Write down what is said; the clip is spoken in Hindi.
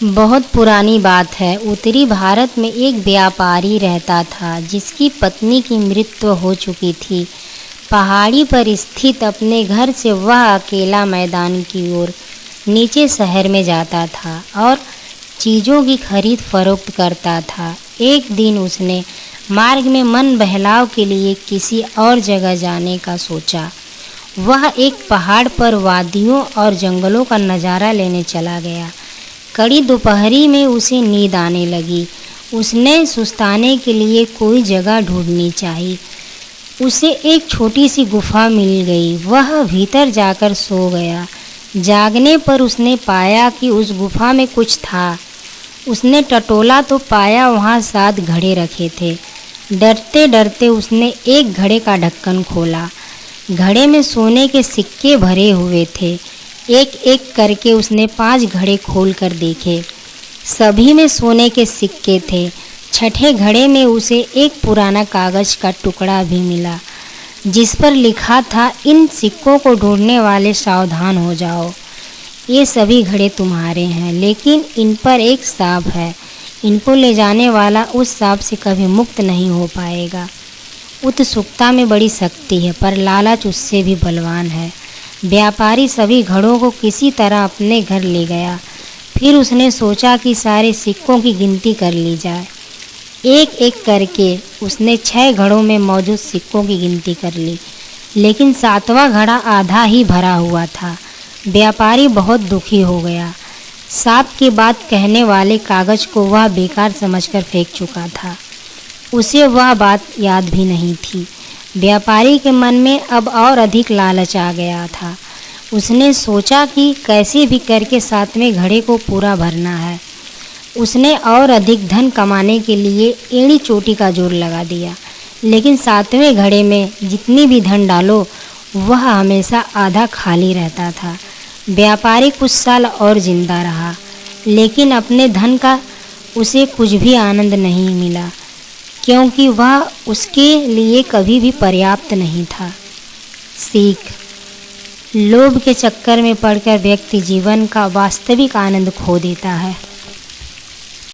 बहुत पुरानी बात है। उत्तरी भारत में एक व्यापारी रहता था जिसकी पत्नी की मृत्यु हो चुकी थी। पहाड़ी पर स्थित अपने घर से वह अकेला मैदान की ओर नीचे शहर में जाता था और चीज़ों की खरीद फरोख्त करता था। एक दिन उसने मार्ग में मन बहलाव के लिए किसी और जगह जाने का सोचा। वह एक पहाड़ पर वादियों और जंगलों का नज़ारा लेने चला गया। कड़ी दोपहरी में उसे नींद आने लगी। उसने सुस्ताने के लिए कोई जगह ढूंढनी चाहिए। उसे एक छोटी सी गुफा मिल गई। वह भीतर जाकर सो गया। जागने पर उसने पाया कि उस गुफा में कुछ था। उसने टटोला तो पाया वहाँ 7 घड़े रखे थे। डरते डरते उसने एक घड़े का ढक्कन खोला। घड़े में सोने के सिक्के भरे हुए थे। एक एक करके उसने 5 घड़े खोल कर देखे। सभी में सोने के सिक्के थे। छठे घड़े में उसे एक पुराना कागज़ का टुकड़ा भी मिला जिस पर लिखा था, इन सिक्कों को ढूंढने वाले सावधान हो जाओ। ये सभी घड़े तुम्हारे हैं, लेकिन इन पर एक सांप है। इनको ले जाने वाला उस सांप से कभी मुक्त नहीं हो पाएगा। उत्सुकता में बड़ी शक्ति है, पर लालच उससे भी बलवान है। व्यापारी सभी घड़ों को किसी तरह अपने घर ले गया। फिर उसने सोचा कि सारे सिक्कों की गिनती कर ली जाए। एक एक करके उसने 6 घड़ों में मौजूद सिक्कों की गिनती कर ली, लेकिन 7वां घड़ा आधा ही भरा हुआ था। व्यापारी बहुत दुखी हो गया। सांप की बात कहने वाले कागज़ को वह बेकार समझकर फेंक चुका था। उसे वह बात याद भी नहीं थी। व्यापारी के मन में अब और अधिक लालच आ गया था। उसने सोचा कि कैसे भी करके 7वें घड़े को पूरा भरना है। उसने और अधिक धन कमाने के लिए एड़ी चोटी का जोर लगा दिया, लेकिन 7वें घड़े में जितनी भी धन डालो वह हमेशा आधा खाली रहता था। व्यापारी कुछ साल और जिंदा रहा, लेकिन अपने धन का उसे कुछ भी आनंद नहीं मिला, क्योंकि वह उसके लिए कभी भी पर्याप्त नहीं था। सीख: लोभ के चक्कर में पड़कर व्यक्ति जीवन का वास्तविक आनंद खो देता है।